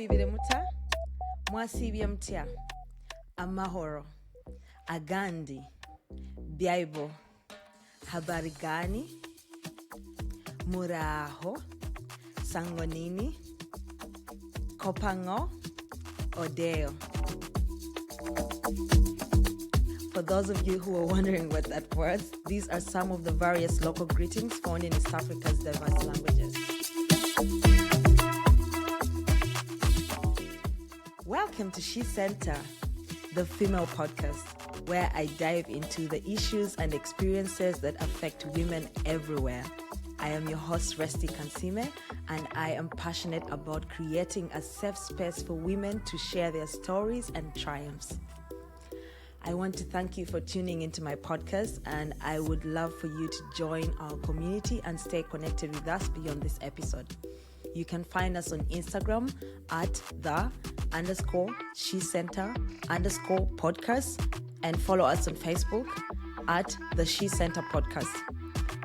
Mwasibire muta, mwasibye mutya, amahoro, agandi, Bible, habari gani, muraho, sangonini, kopango, odeo. For those of you who are wondering what that was, these are some of the various local greetings found in East Africa's diverse languages. Welcome to SheCentre, the Female Podcast, where I dive into the issues and experiences that affect women everywhere. I am your host, Tusiime, and I am passionate about creating a safe space for women to share their stories and triumphs. I want to thank you for tuning into my podcast, and I would love for you to join our community and stay connected with us beyond this episode. You can find us on Instagram at _SheCentre_ podcast, and follow us on Facebook at the SheCentre Podcast.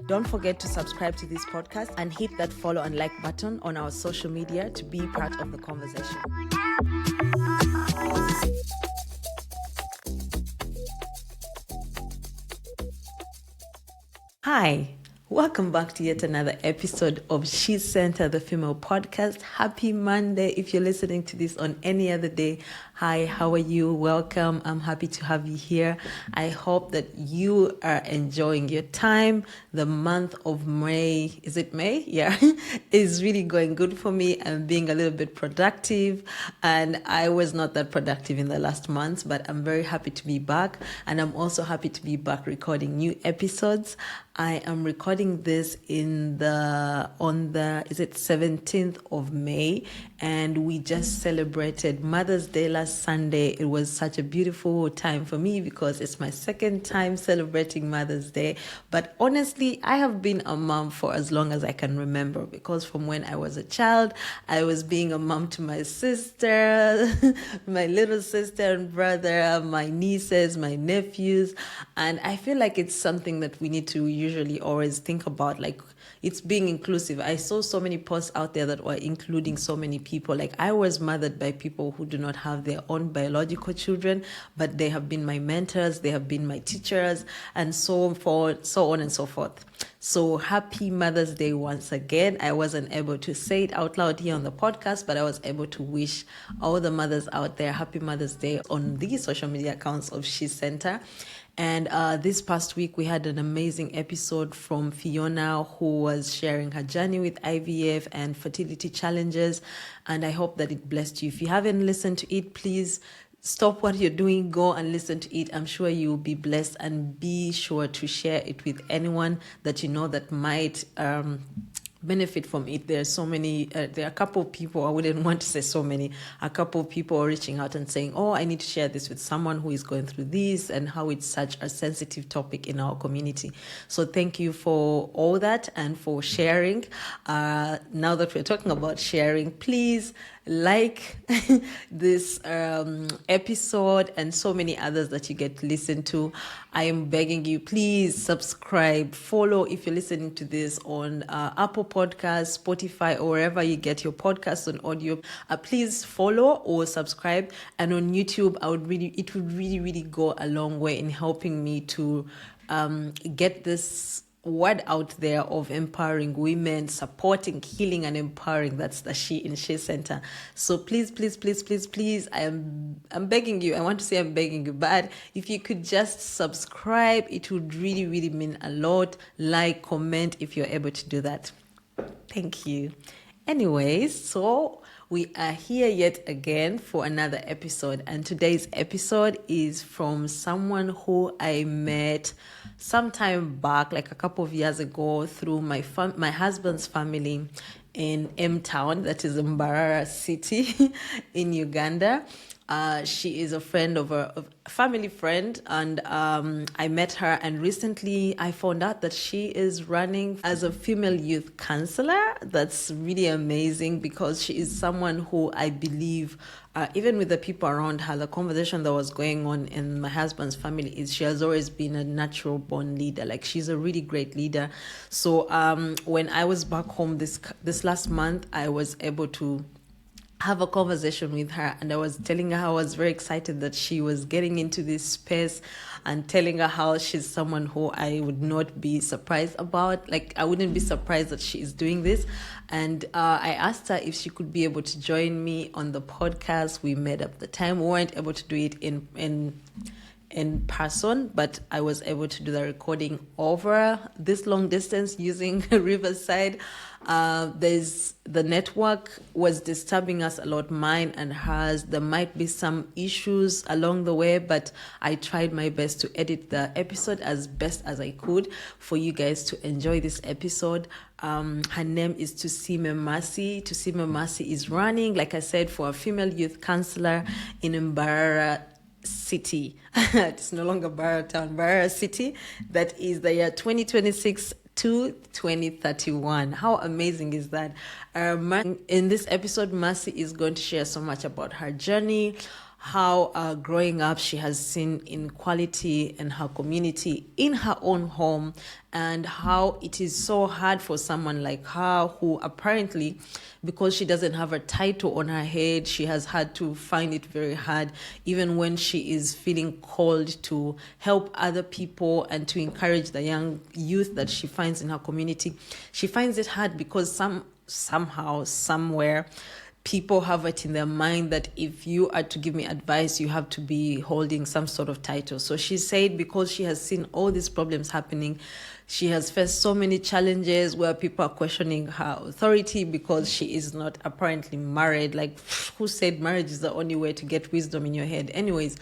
Don't forget to subscribe to this podcast and hit that follow and like button on our social media to be part of the conversation. Hi, welcome back to yet another episode of SheCentre, the Female Podcast. Happy Monday if you're listening to this on any other day. Hi, how are you? Welcome. I'm happy to have you here. I hope that you are enjoying your time. The month of May, is it May? Yeah, is really going good for me. I'm being a little bit productive, and I was not that productive in the last months, but I'm very happy to be back, and I'm also happy to be back recording new episodes. I am recording this on the 17th of May, and we just celebrated Mother's Day last Sunday. It was such a beautiful time for me because it's my second time celebrating Mother's Day. But honestly, I have been a mom for as long as I can remember, because from when I was a child, I was being a mom to my sister, my little sister and brother, my nieces, my nephews. And I feel like it's something that we need to usually always think about, like it's being inclusive. I saw so many posts out there that were including so many people. Like, I was mothered by people who do not have their own biological children, but they have been my mentors, they have been my teachers, and so on and so forth. So happy Mother's Day once again. I wasn't able to say it out loud here on the podcast, but I was able to wish all the mothers out there happy Mother's Day on the social media accounts of SheCentre. And this past week, we had an amazing episode from Fiona, who was sharing her journey with IVF and fertility challenges. And I hope that it blessed you. If you haven't listened to it, please stop what you're doing, go and listen to it. I'm sure you'll be blessed, and be sure to share it with anyone that you know that might benefit from it. There are so many, there are a couple of people, I wouldn't want to say so many, a couple of people are reaching out and saying, oh, I need to share this with someone who is going through this, and how it's such a sensitive topic in our community. So thank you for all that and for sharing. Now that we're talking about sharing, please like this episode and so many others that you get to listen to. I am begging you, please subscribe, follow if you're listening to this on Apple Podcasts, Spotify, or wherever you get your podcasts on audio. Please follow or subscribe. And on YouTube, it would really go a long way in helping me to get this word out there of empowering women, supporting, healing, and empowering. That's the She in SheCentre. So please, I'm begging you. I want to say I'm begging you, but if you could just subscribe, it would really mean a lot. Like, comment if you're able to do that. Thank you. Anyways, so we are here yet again for another episode, and today's episode is from someone who I met some time back, like a couple of years ago, through my husband's family in M-Town, that is Mbarara City in Uganda. She is a friend of a family friend, and I met her, and recently I found out that she is running as a Female Youth Councilor. That's really amazing, because she is someone who I believe, even with the people around her, the conversation that was going on in my husband's family is she has always been a natural born leader. Like, she's a really great leader. So when I was back home this last month, I was able to have a conversation with her, and I was telling her how I was very excited that she was getting into this space, and telling her how she's someone who I would not be surprised about. Like, I wouldn't be surprised that she is doing this. And I asked her if she could be able to join me on the podcast. We made up the time. We weren't able to do it in person, but I was able to do the recording over this long distance using Riverside. The network was disturbing us a lot, mine and hers. There might be some issues along the way, but I tried my best to edit the episode as best as I could for you guys to enjoy this episode. Her name is Tusiime Mercy. Tusiime Mercy is running, like I said, for a female youth councilor in Mbarara City. It's no longer Mbarara Town, Mbarara City. That is the year 2026 to 2031. How amazing is that? In this episode, Mercy is going to share so much about her journey, how growing up she has seen inequality in her community, in her own home, and how it is so hard for someone like her who apparently, because she doesn't have a title on her head, she has had to find it very hard, even when she is feeling called to help other people and to encourage the young youth that she finds in her community. She finds it hard because somehow, somewhere, people have it in their mind that if you are to give me advice, you have to be holding some sort of title. So she said because she has seen all these problems happening, she has faced so many challenges where people are questioning her authority because she is not apparently married. Like, who said marriage is the only way to get wisdom in your head? Anyways,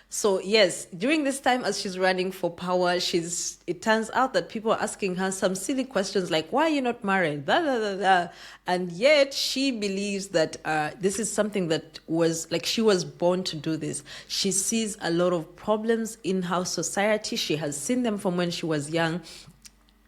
so yes, during this time as she's running for power, it turns out that people are asking her some silly questions like, why are you not married? Blah, blah, blah, blah. And yet she believes that this is something that was like, she was born to do this. She sees a lot of problems in her society. She has seen them from when she was young.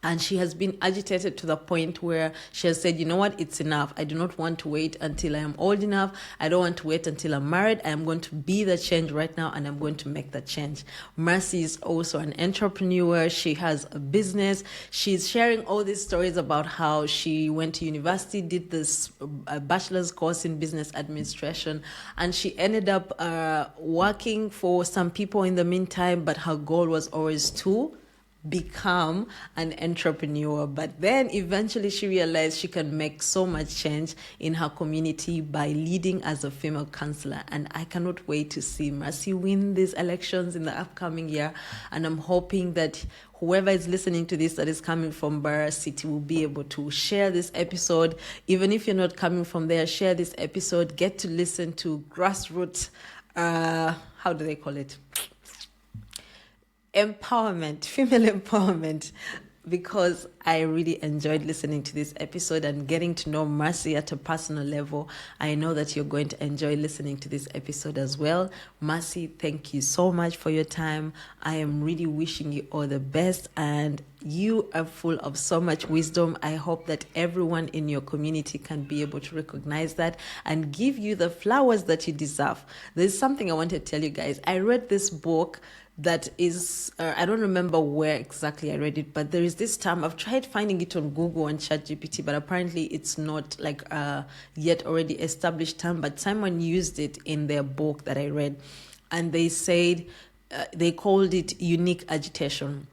And she has been agitated to the point where she has said, you know what, it's enough. I do not want to wait until I am old enough. I don't want to wait until I'm married. I am going to be the change right now, and I'm going to make the change. Mercy is also an entrepreneur. She has a business. She's sharing all these stories about how she went to university, did this bachelor's course in business administration, and she ended up working for some people in the meantime, but her goal was always to become an entrepreneur. But then eventually she realized she can make so much change in her community by leading as a female councillor. And I cannot wait to see Mercy win these elections in the upcoming year. And I'm hoping that whoever is listening to this that is coming from Mbarara City will be able to share this episode. Even if you're not coming from there, share this episode. Get to listen to grassroots, how do they call it? Empowerment, female empowerment, because I really enjoyed listening to this episode and getting to know Mercy at a personal level. I know that you're going to enjoy listening to this episode as well. Mercy, thank you so much for your time. I am really wishing you all the best, and you are full of so much wisdom. I hope that everyone in your community can be able to recognize that and give you the flowers that you deserve. There's something I want to tell you guys. I read this book that is, I don't remember where exactly I read it, but there is this term. I've tried finding it on Google and ChatGPT, but apparently it's not like a yet already established term, but someone used it in their book that I read, and they said, they called it unique agitation.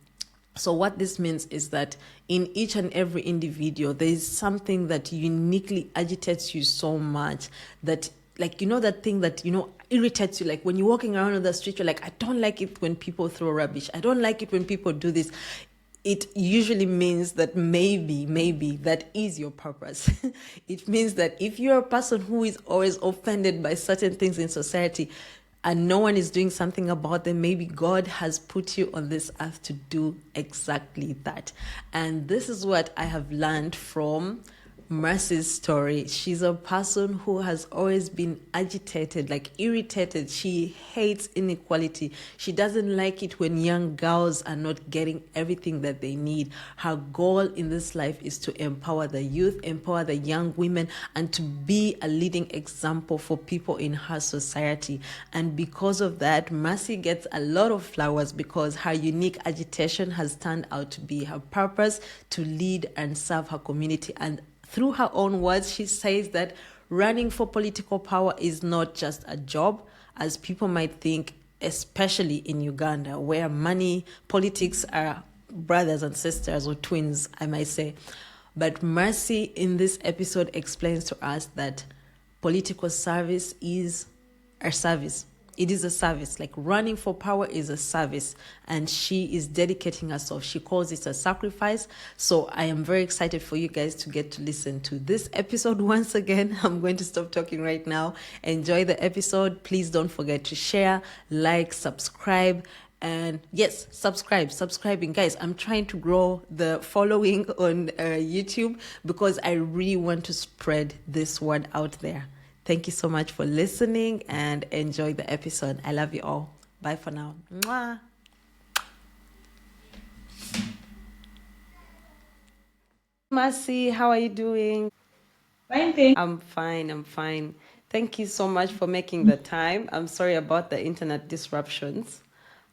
So what this means is that in each and every individual, there is something that uniquely agitates you so much that, like, you know, that thing that, you know, irritates you. Like when you're walking around on the street, you're like, I don't like it when people throw rubbish. I don't like it when people do this. It usually means that maybe that is your purpose. It means that if you're a person who is always offended by certain things in society and no one is doing something about them, maybe God has put you on this earth to do exactly that. And this is what I have learned from Mercy's story. She's a person who has always been agitated, like irritated. She hates inequality. She doesn't like it when young girls are not getting everything that they need. Her goal in this life is to empower the youth, empower the young women, and to be a leading example for people in her society. And because of that, Mercy gets a lot of flowers because her unique agitation has turned out to be her purpose to lead and serve her community. And through her own words, she says that running for political power is not just a job, as people might think, especially in Uganda, where money, politics are brothers and sisters, or twins, I might say. But Mercy in this episode explains to us that political service is a service. It is a service. Like running for power is a service, and she is dedicating herself. She calls it a sacrifice. So I am very excited for you guys to get to listen to this episode once again. I'm going to stop talking right now. Enjoy the episode. Please don't forget to share, like, subscribe. And yes, subscribing. Guys, I'm trying to grow the following on YouTube because I really want to spread this word out there. Thank you so much for listening and enjoy the episode. I love you all. Bye for now. Mwah. Mercy, how are you doing? Fine, thank I'm fine. Thank you so much for making the time. I'm sorry about the internet disruptions.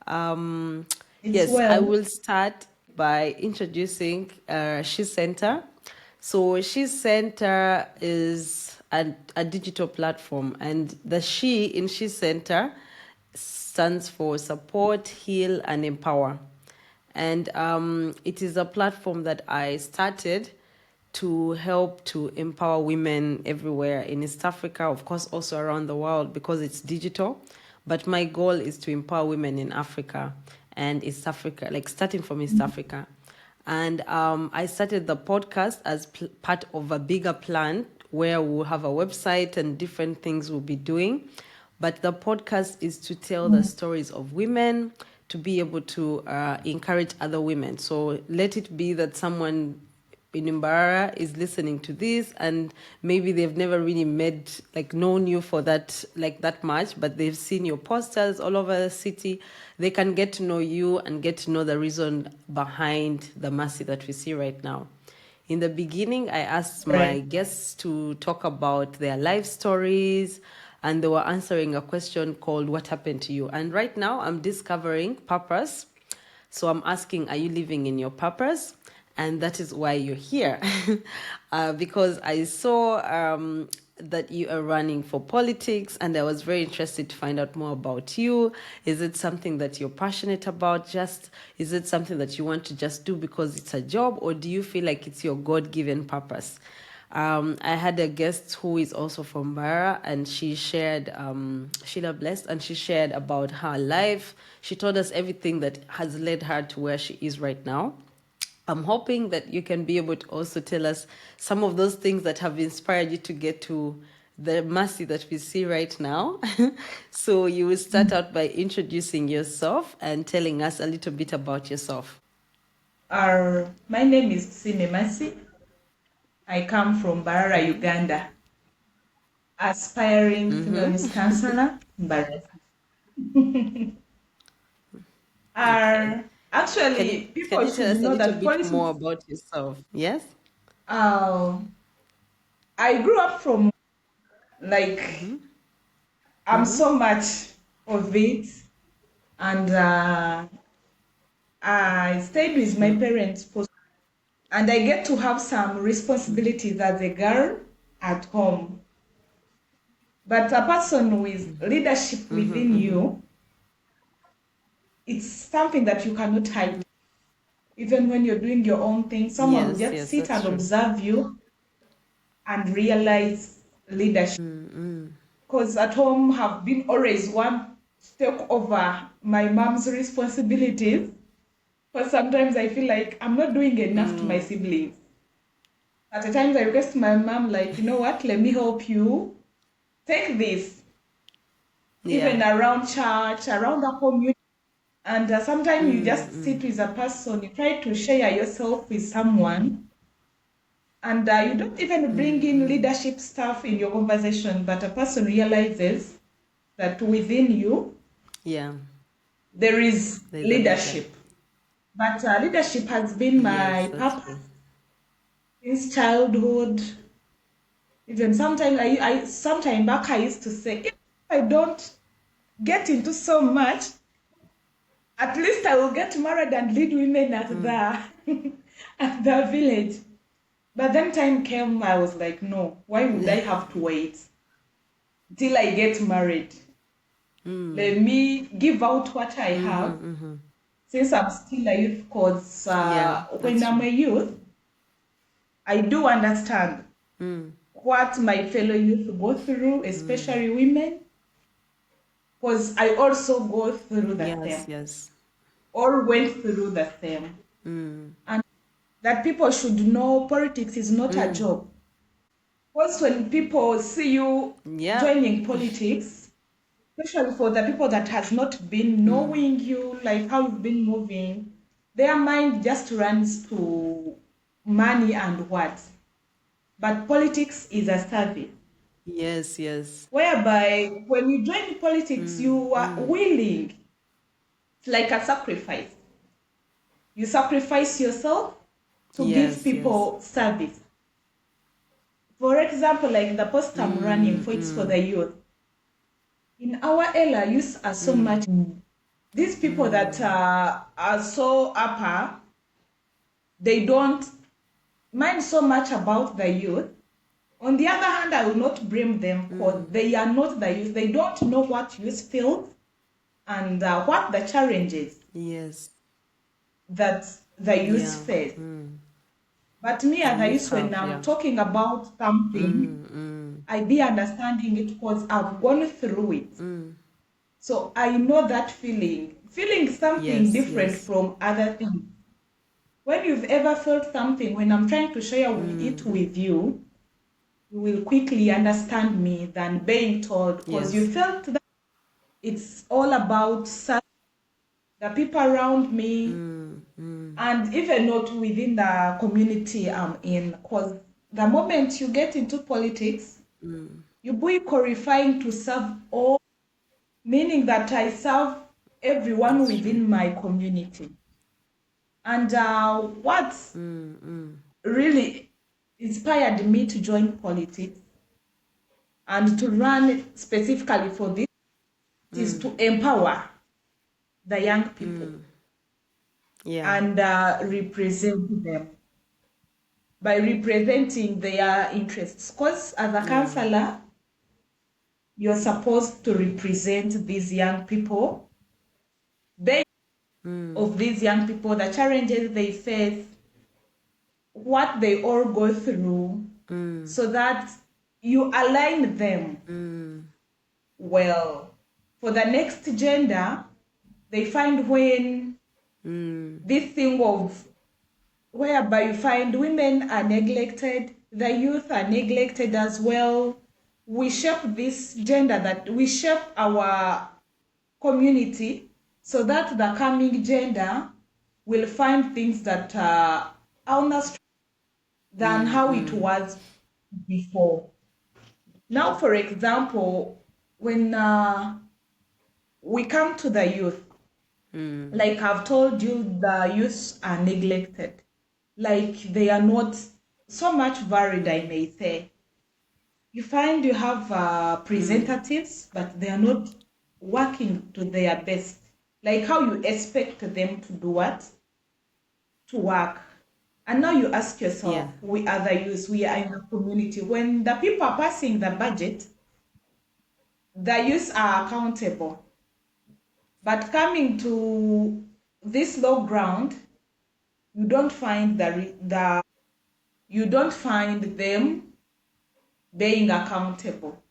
Yes, I well. will start by introducing SheCentre. So SheCentre is a digital platform, and the She in SheCentre stands for support, heal, and empower. And it is a platform that I started to help to empower women everywhere in East Africa, of course, also around the world because it's digital. But my goal is to empower women in Africa and East Africa, like starting from East Africa. And I started the podcast as part of a bigger plan where we'll have a website and different things we'll be doing. But the podcast is to tell the stories of women, to be able to encourage other women. So let it be that someone in Mbarara is listening to this and maybe they've never really known you for that much, but they've seen your posters all over the city. They can get to know you and get to know the reason behind the mercy that we see right now. In the beginning, I asked my guests to talk about their life stories, and they were answering a question called "What happened to you?" And right now I'm discovering purpose. So I'm asking, are you living in your purpose? And that is why you're here. Because I saw that you are running for politics, and I was very interested to find out more about you. Is it something that you're passionate about? Is it something that you want to just do because it's a job, or do you feel like it's your God-given purpose? I had a guest who is also from Mbarara, and she shared, Sheila Blessed, and she shared about her life. She told us everything that has led her to where she is right now. I'm hoping that you can be able to also tell us some of those things that have inspired you to get to the mercy that we see right now. So you will start out by introducing yourself and telling us a little bit about yourself. My name is Tusiime Mercy. I come from Mbarara, Uganda. Aspiring Female Youth Councilor, Mbarara City. Okay. Actually, Can people you tell should us a know little that bit more politics. about yourself? Yes? I grew up from I'm so much of it, and I stayed with my parents and I get to have some responsibilities as a girl at home. But a person with leadership within you, it's something that you cannot hide. Even when you're doing your own thing, someone will just Yes, sit that's and true. observe you and realize leadership. Because at home have been always one to take over my mom's responsibilities. Because sometimes I feel like I'm not doing enough to my siblings. At the times I request my mom, like, you know what, let me help you. Take this, Yeah. even around church, around the community. And sometimes you just sit with a person, you try to share yourself with someone, and you don't even bring in leadership stuff in your conversation, but a person realizes that within you, Yeah. there is There's a leader. leadership. But leadership has been Yes, my that's purpose true. since childhood. Even sometimes I sometime back I used to say, if I don't get into so much, at least I will get married and lead women at the at the village. But then time came, I was like, no, why would I have to wait till I get married? Let me give out what I have since I'm still a youth, because Yeah, when that's I'm true. a youth, I do understand what my fellow youth go through, especially women, because I also go through the Yes, same, yes. or went through the same. And that people should know politics is not a job. Because when people see you Yeah. joining politics, especially for the people that has not been knowing you, like how you've been moving, their mind just runs to money and what. But politics is a service, Yes, yes. whereby when you join politics, you are willing. It's like a sacrifice. You sacrifice yourself to give Yes, yes. people service. For example, like the post I'm running for, it's for the youth. In our area, youth are so much. These people that are so upper, they don't mind so much about the youth. On the other hand, I will not blame them, because they are not the youth. They don't know what youth feels and what the challenges Yes. that the youth Yeah. face. But me The as a youth youth, when have, I'm yeah. talking about something, I be understanding it because I've gone through it. So I know that feeling. Feeling something Yes, different yes. from other things. When you've ever felt something, when I'm trying to share it with you, you will quickly understand me than being told, because you Yes. felt that it's all about the people around me, and even not within the community I'm in. Because the moment you get into politics, you be qualifying to serve all, meaning that I serve everyone That's true. within my community. And what really inspired me to join politics and to run specifically for this is to empower the young people Yeah. and represent them by representing their interests. Because as a Yeah. counselor, you're supposed to represent these young people, they of these young people, the challenges they face, what they all go through, so that you align them well. For the next gender, they find when this thing of whereby you find women are neglected, the youth are neglected as well. We shape this gender, that we shape our community, so that the coming gender will find things that are honest than how it was before. Now, for example, when we come to the youth, like I've told you, the youth are neglected. Like they are not so much varied, I may say. You find you have representatives, but they are not working to their best. Like how you expect them to do what? To work. And now you ask yourself, Yeah. we are the youth, we are in the community. When the people are passing the budget, the youth are accountable. But coming to this low ground, you don't find the you don't find them being accountable.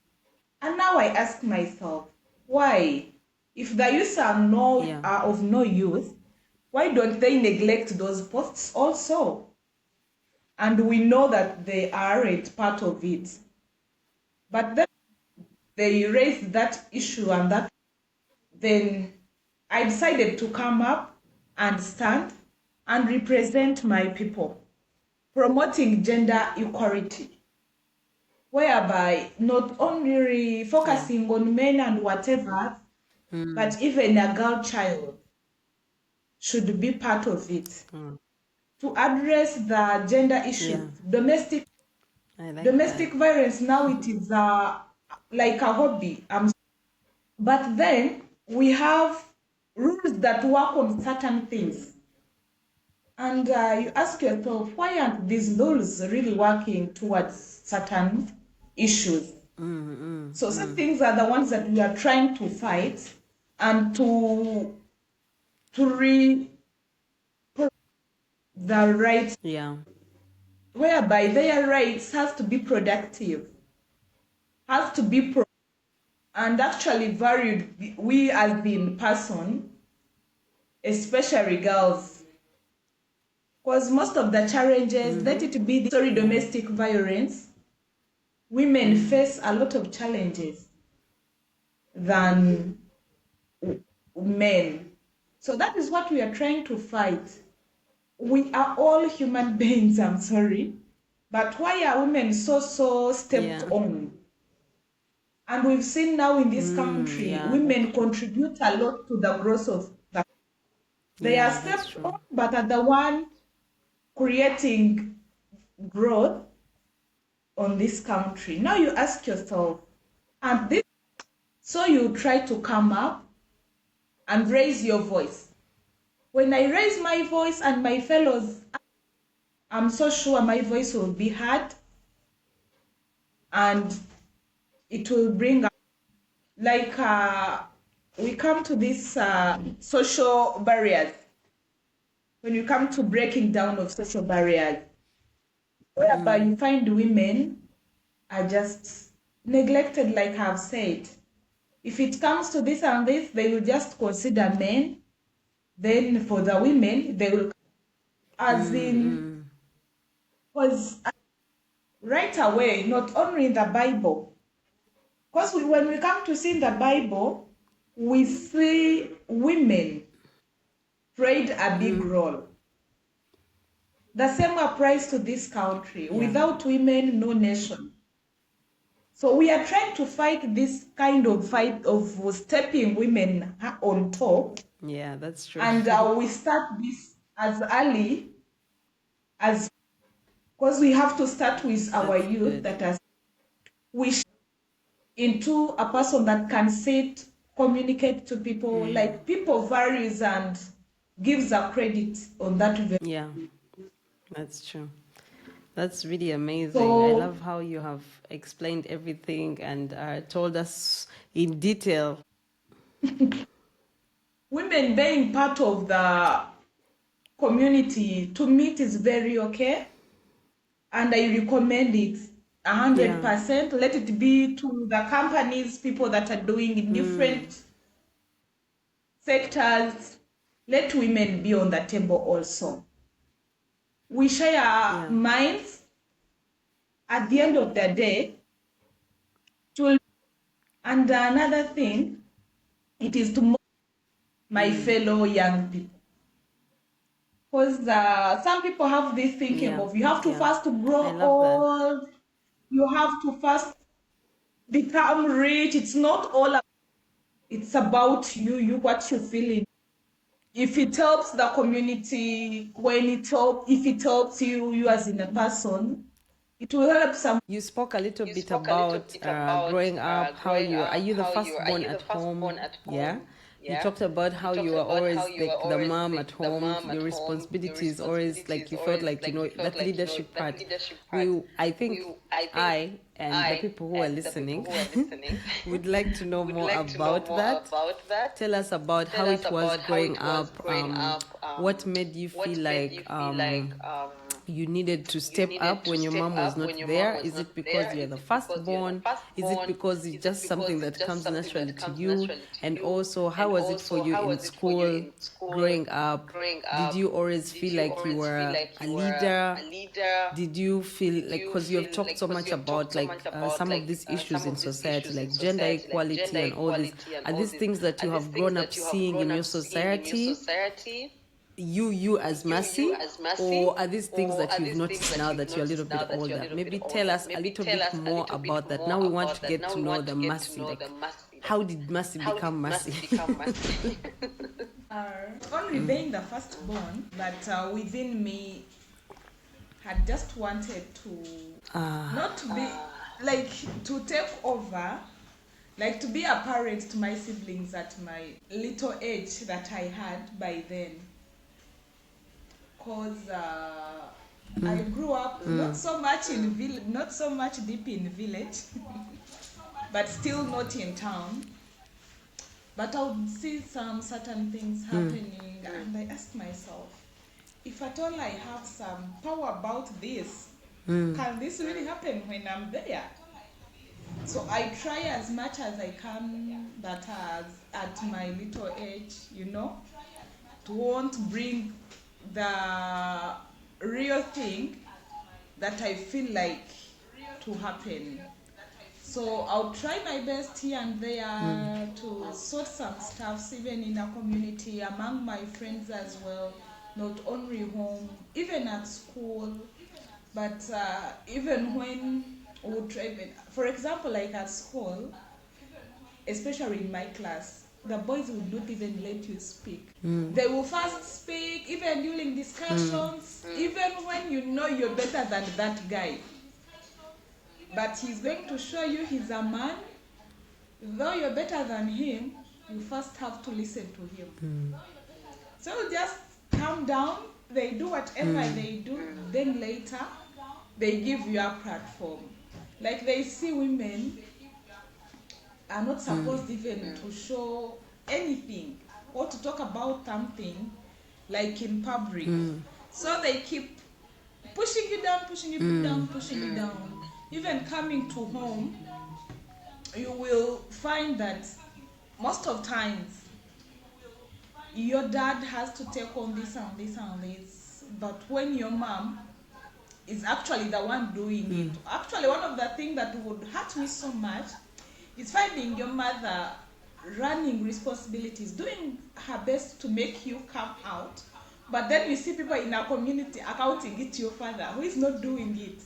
And now I ask myself, why? If the youth Yeah. are of no use, why don't they neglect those posts also? And we know that they aren't part of it. But then they raised that issue, and that then I decided to come up and stand and represent my people, promoting gender equality, whereby not only Yeah. focusing on men and whatever, but even a girl child should be part of it to address the gender issues. Yeah. I like that. Domestic violence now, it is like a hobby. But then we have rules that work on certain things, And you ask yourself, why aren't these laws really working towards certain issues? So some things are the ones that we are trying to fight and to re the rights, Yeah. whereby their rights has to be productive, has to be and actually valued. We as the person, especially girls, because most of the challenges, let it be the sorry, domestic violence, women face a lot of challenges than men. So that is what we are trying to fight. We are all human beings, I'm sorry. But why are women so stepped Yeah. on? And we've seen now in this country, Yeah. women contribute a lot to the growth of the. They are Yeah, that's stepped true. on, but are the one creating growth on this country. Now you ask yourself, and this, so you try to come up and raise your voice. When I raise my voice and my fellows, I'm so sure my voice will be heard and it will bring up, like we come to these social barriers. When you come to breaking down of social barriers, whereby you find women are just neglected, like I've said. If it comes to this and this, they will just consider men. Then for the women, they will, as in, because right away, not only in the Bible, because when we come to see in the Bible, we see women played a big role. The same applies to this country. Yeah. Without women, no nation. So we are trying to fight this kind of fight of stepping women on top. Yeah, that's true. And we start this as early as, because we have to start with our That's youth good. that are we into a person that can sit, communicate to people, like people varies and gives a credit on that. Yeah, that's true. That's really amazing. I So love how you have explained everything and told us in detail. women being part of the community, to me it is very okay, and I recommend it Yeah. 100%. Let it be to the companies, people that are doing in different sectors. Let women be on the table also. We share Yeah. minds. At the end of the day, to, and another thing, it is to my fellow young people. Because some people have this thinking Yeah. of you have to Yeah. first I grow love that. old, you have to first become rich. It's not all about, it's about you what you feel. If it helps the community, if it helps you as in a person, it will help some. You spoke a little bit about growing up, how are you the firstborn at home? Yeah. You talked about how you are always like the mom at home. Your responsibility is always like you felt like, that leadership part. I think I and the people who are listening would like to know more about that. Tell us about how it was growing up. What made you feel like you needed to step up when your mom was not there? Is it because you're the firstborn? Is it because it's just something that comes naturally to you? And also, how was it for you in school growing up? Did you always feel like you were a leader? Did you feel like, because you have talked so much about like some of these issues in society, like gender equality and all this, are these things that you have grown up seeing in your society, you as Mercy, or are these things that you've noticed now that you're a little bit older? Maybe tell us a little bit more about that. Now we want to get to know the Mercy. Like, how did Mercy become Mercy? Only being the firstborn, but within me had just wanted to not to be like to take over, like to be a parent to my siblings at my little age that I had by then. Cause I grew up not so much not so much deep in village, but still not in town. But I would see some certain things happening, and I ask myself, if at all I have some power about this, can this really happen when I'm there? So I try as much as I can, that at my little age, to want to bring the real thing that I feel like to happen. So I'll try my best here and there to sort some stuffs, even in a community, among my friends as well, not only home, even at school. But even when we would try, for example, like at school, especially in my class, the boys would not even let you speak. They will first speak, even during discussions, even when you know you're better than that guy. But he's going to show you he's a man. Though you're better than him, you first have to listen to him. So just calm down. They do whatever they do. Then later, they give you a platform. Like they see women are not supposed even to show anything or to talk about something like in public. So they keep pushing you down, pushing you down, pushing you down. Even coming to home, you will find that most of times your dad has to take on this and this and this. But when your mom is actually the one doing it, actually one of the things that would hurt me so much is finding your mother running responsibilities, doing her best to make you come out, but then you see people in our community accounting it to your father who is not doing it.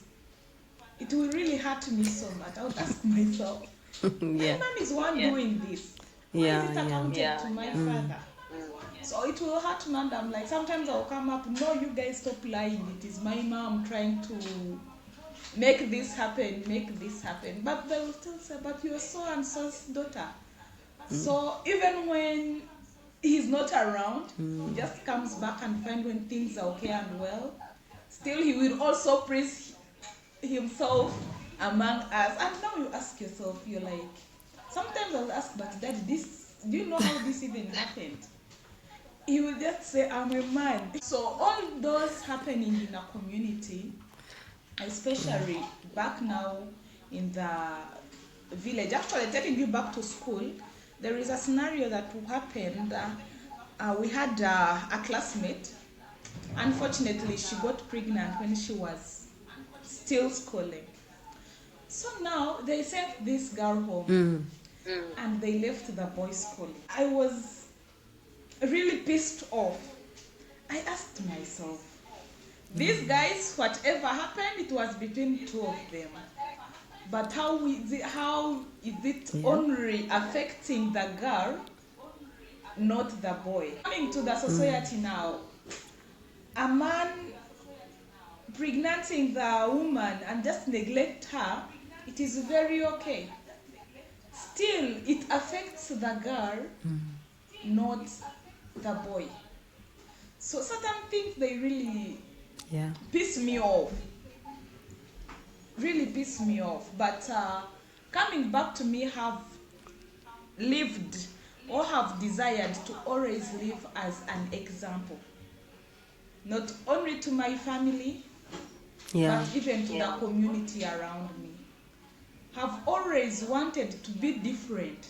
It will really hurt me so much. I would ask myself, my mom is one doing this. Why is it accounted to my father? So it will hurt me, and I'm like, sometimes I'll come up, no, you guys stop lying. It is my mom trying to make this happen, make this happen. But they will still say, but you're so and so's daughter. So even when he's not around, he just comes back and finds when things are okay and well. Still, he will also praise himself among us. And now you ask yourself, you're like, sometimes I'll ask, but Daddy, do you know how this even happened? He will just say, I'm a man. So all those happening in a community, especially back now in the village, actually taking you back to school, there is a scenario that happened. We had a classmate. Unfortunately, she got pregnant when she was still schooling. So now they sent this girl home and they left the boys' school. I was really pissed off. I asked myself, these guys, whatever happened, it was between two of them. But how is it only affecting the girl, not the boy? Coming to the society now, a man pregnanting the woman and just neglect her, it is very okay. Still, it affects the girl, not the boy. So certain things, they really piss me off. Really piss me off. But coming back to me, have lived or have desired to always live as an example. Not only to my family, but even to the community around me. Have always wanted to be different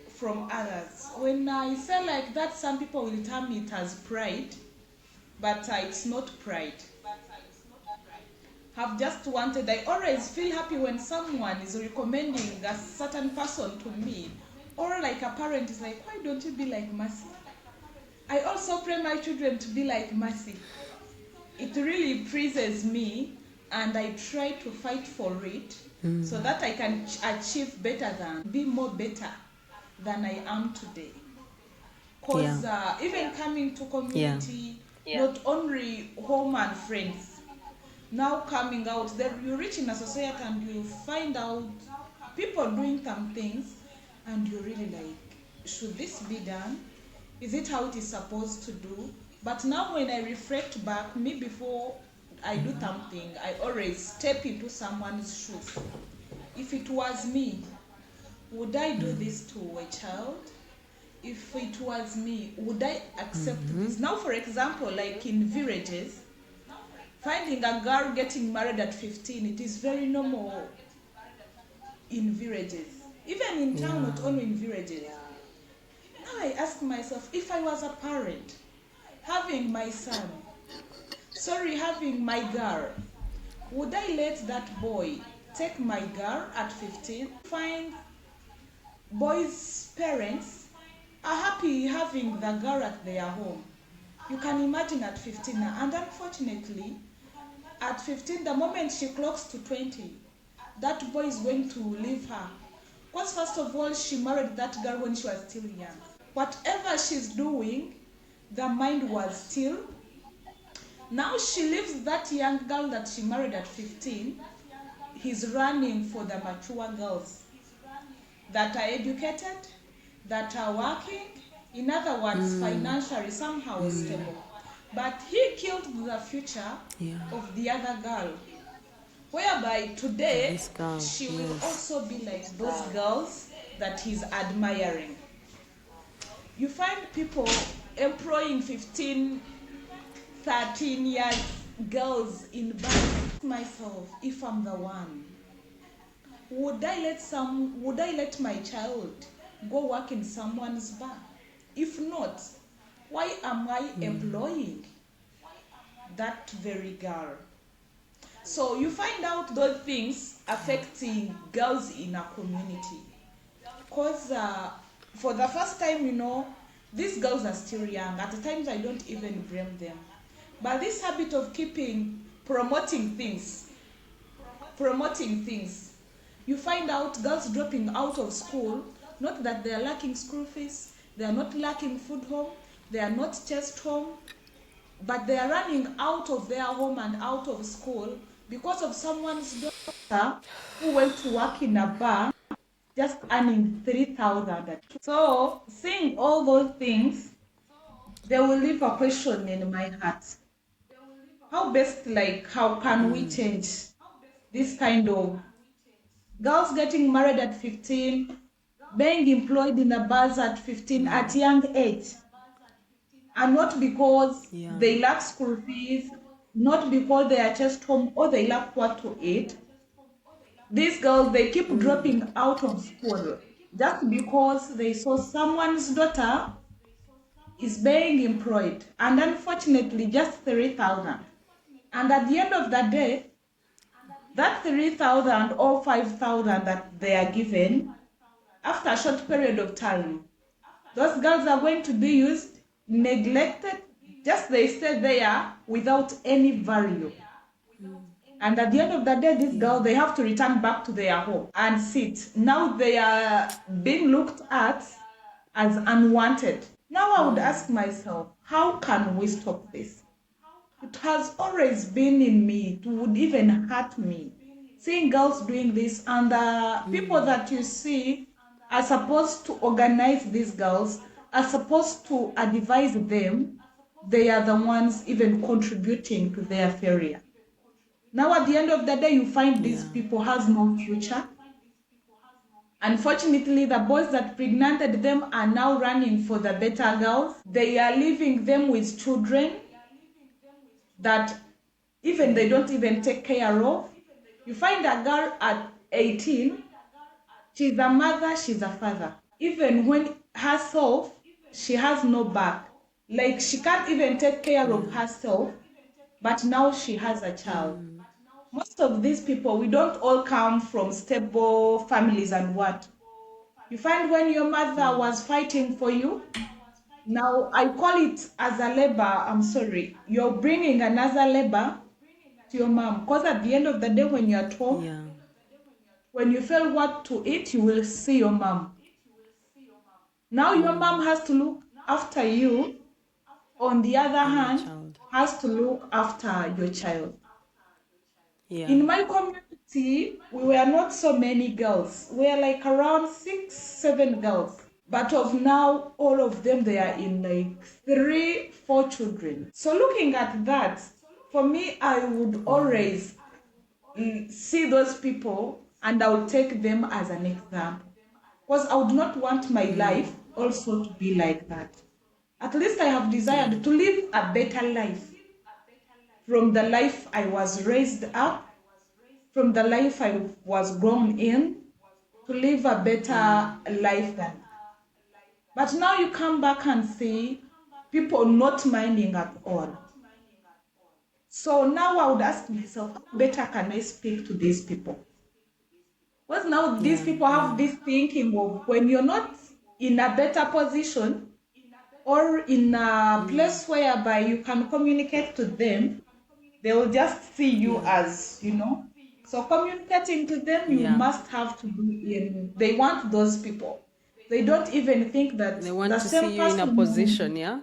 from others. When I say like that, some people will term it as pride, but it's not pride. Have just wanted, I always feel happy when someone is recommending a certain person to me, or like a parent is like, why don't you be like Mercy? I also pray my children to be like Mercy. It really pleases me, and I try to fight for it so that I can achieve better be more better than I am today. Because even coming to community, not only home and friends, now coming out, then you reach in a society and you find out people doing some things, and you're really like, should this be done? Is it how it is supposed to do? But now when I reflect back, me before I do something, I always step into someone's shoes. If it was me, would I do this to a child? If it was me, would I accept this? Now, for example, like in villages, finding a girl getting married at 15, it is very normal in villages. Even in town, not only in villages. Now I ask myself, if I was a parent, having my son, having my girl, would I let that boy take my girl at 15? Find boys' parents are happy having the girl at their home. You can imagine at 15 now. And unfortunately, at 15, the moment she clocks to 20, that boy is going to leave her. Because first of all, she married that girl when she was still young. Whatever she's doing, the mind was still. Now she leaves that young girl that she married at 15. He's running for the mature girls that are educated, that are working, in other words, financially somehow stable. But he killed the future of the other girl, whereby today she will also be like those girls that he's admiring. You find people employing 15, 13 years girls in bars. Myself, if I'm the one, would I let my child go work in someone's bar? If not, why am I employing that very girl? So you find out those things affecting girls in a community. Because for the first time, these girls are still young. At times I don't even blame them. But this habit of promoting things, you find out girls dropping out of school, not that they are lacking school fees, they are not lacking food home, they are not chased home, but they are running out of their home and out of school because of someone's daughter who went to work in a bar just earning 3,000. So seeing all those things, they will leave a question in my heart. How can we change this kind of girls getting married at 15, being employed in the bars at 15 at young age, and not because they lack school fees, not because they are just home or they lack what to eat. These girls, they keep dropping out of school just because they saw someone's daughter is being employed, and unfortunately just 3,000. And at the end of the day, that 3,000 or 5,000 that they are given, after a short period of time, those girls are going to be used, neglected, just they stay there without any value. And at the end of the day, these girls, they have to return back to their home and sit. Now they are being looked at as unwanted. Now I would ask myself, how can we stop this? It has always been in me. It would even hurt me seeing girls doing this, and the people that you see are supposed to organize these girls, are supposed to advise them. They are the ones even contributing to their failure. Now at the end of the day, you find these people has no future. Unfortunately, the boys that pregnanted them are now running for the better girls. They are leaving them with children that even they don't even take care of. You find a girl at 18, she's a mother, she's a father. Even when herself, she has no back. Like she can't even take care of herself, but now she has a child. Most of these people, we don't all come from stable families and what. You find when your mother was fighting for you, now I call it as a labor, I'm sorry, you're bringing another labor to your mom. Because at the end of the day, when you're at home, when you feel what to eat, you will see your mom. Now your mom has to look after you. On the other hand, has to look after your child. In my community, we were not so many girls. We were like around 6, 7 girls. But of now, all of them, they are in like 3, 4 children. So looking at that, for me, I would always see those people and I would take them as an example. Because I would not want my life also to be like that. At least I have desired to live a better life from the life I was raised up, from the life I was grown in, to live a better life than. But now you come back and see people not minding at all. So now I would ask myself, how better can I speak to these people? Because now these people have this thinking of when you're not in a better position or in a place whereby you can communicate to them, they will just see you as, So communicating to them, you must have to be in. They want those people. They don't even think that They want the to same see you in a person. position, yeah?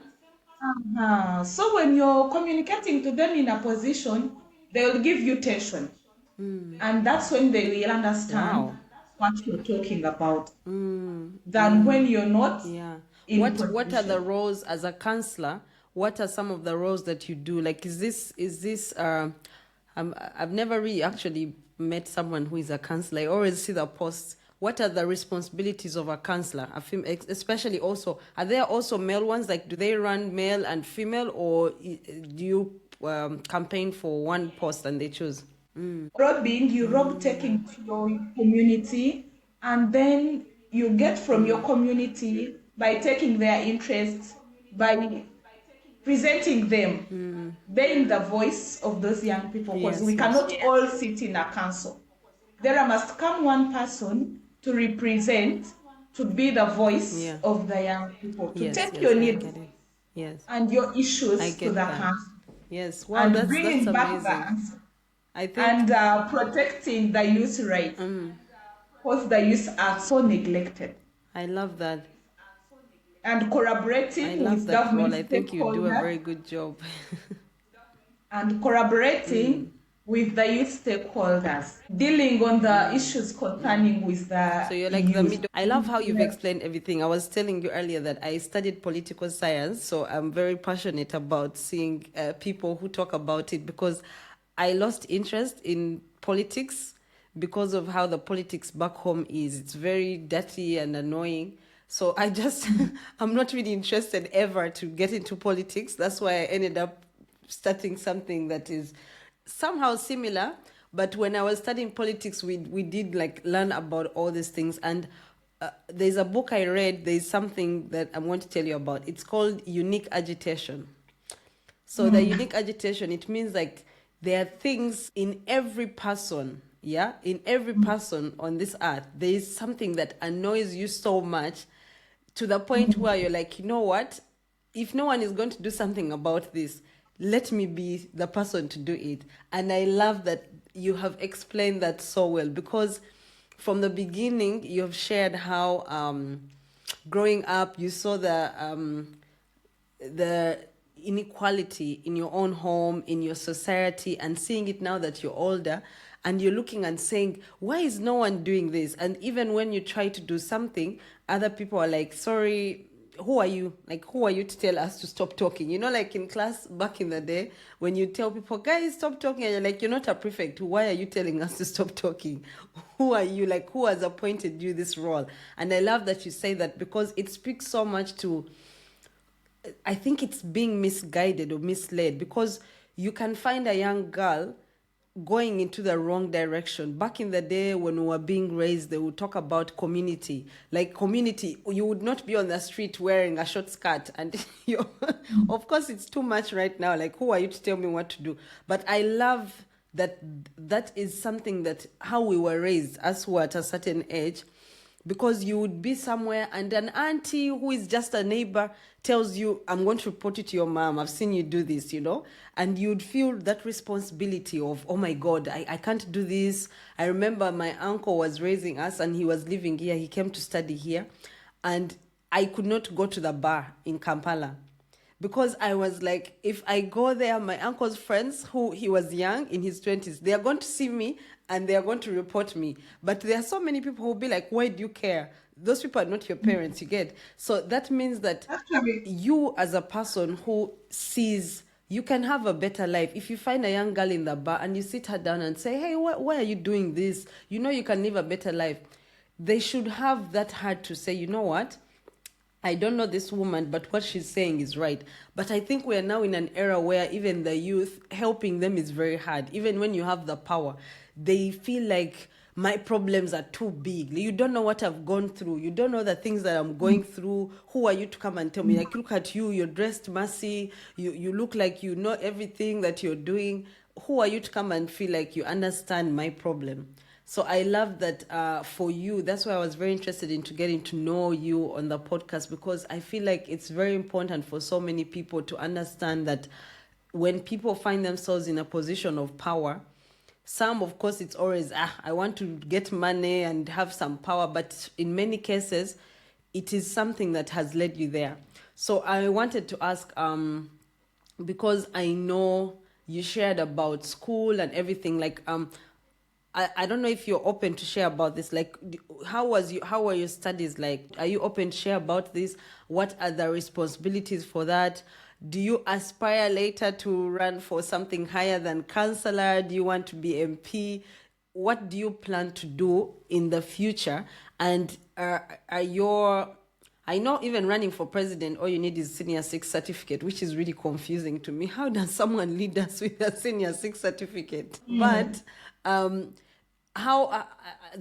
So when you're communicating to them in a position, they will give you tension. And that's when they will understand what you're talking about. Than when you're not in position. What are the roles as a counselor? What are some of the roles that you do? Like, is this I've never really actually met someone who is a counselor. I always see the posts. What are the responsibilities of a counselor? Especially also, are there also male ones? Like, do they run male and female, or do you campaign for one post and they choose? Robbing, you rob taking to your community, and then you get from your community by taking their interests, by presenting them, being the voice of those young people, because we cannot all sit in a council. There must come one person to represent, to be the voice of the young people, to take your needs and your issues to the council. Yes, wow, and that's bringing back amazing. the answer. I think, And protecting the youth rights, because the youth are so neglected. I love that. And collaborating with government role. I think you do a stakeholders, very good job. and collaborating with the youth stakeholders, dealing on the issues concerning with the So you're like youth. the middle. I love how you've explained everything. I was telling you earlier that I studied political science, so I'm very passionate about seeing people who talk about it, because I lost interest in politics because of how the politics back home is. It's very dirty and annoying. So I just, I'm not really interested ever to get into politics. That's why I ended up starting something that is somehow similar. But when I was studying politics, we did like learn about all these things. And there's a book I read, there's something that I'm going to tell you about. It's called Unique Agitation. So the unique agitation, it means like there are things in every person, in every person on this earth. There is something that annoys you so much to the point where you're like, you know what? If no one is going to do something about this, let me be the person to do it. And I love that you have explained that so well, because from the beginning, you've shared how growing up, you saw the inequality in your own home, in your society, and seeing it now that you're older, and you're looking and saying, why is no one doing this? And even when you try to do something, other people are like, sorry, who are you? Like, who are you to tell us to stop talking? You know, like in class back in the day, when you tell people, guys, stop talking, and you're like, you're not a prefect. Why are you telling us to stop talking? Who are you? Like, who has appointed you this role? And I love that you say that, because it speaks so much to, I think it's being misguided or misled, because you can find a young girl going into the wrong direction. Back in the day when we were being raised, they would talk about community. Like community, you would not be on the street wearing a short skirt. And you, of course, it's too much right now. Like, who are you to tell me what to do? But I love that that is something that how we were raised as who are at a certain age. Because you would be somewhere and an auntie who is just a neighbor tells you, I'm going to report it to your mom. I've seen you do this, you know. And you'd feel that responsibility of, oh my God, I can't do this. I remember my uncle was raising us and he was living here. He came to study here. And I could not go to the bar in Kampala. Because I was like, if I go there, my uncle's friends, who he was young, in his 20s, they are going to see me and they are going to report me. But there are so many people who will be like, why do you care? those people are not your parents, you get. So that means that Actually, you as a person who sees you can have a better life. If you find a young girl in the bar and you sit her down and say, hey, why are you doing this? You know you can live a better life. They should have that heart to say, you know what? I don't know this woman, but what she's saying is right. But I think we are now in an era where even the youth, helping them is very hard. Even when you have the power, they feel like my problems are too big. You don't know what I've gone through. You don't know the things that I'm going through. Who are you to come and tell me? Like, look at you. You're dressed Mercy. You look like you know everything that you're doing. Who are you to come and feel like you understand my problem? So I love that for you. That's why I was very interested into getting to know you on the podcast, because I feel like it's very important for so many people to understand that when people find themselves in a position of power, some, of course, it's always, I want to get money and have some power. But in many cases, it is something that has led you there. So I wanted to ask, because I know you shared about school and everything, like, I don't know if you're open to share about this. Like, how were your studies like? Are you open to share about this? What are the responsibilities for that? Do you aspire later to run for something higher than councillor? Do you want to be MP? What do you plan to do in the future? And I know even running for president, all you need is senior 6 certificate, which is really confusing to me. How does someone lead us with a senior 6 certificate? But the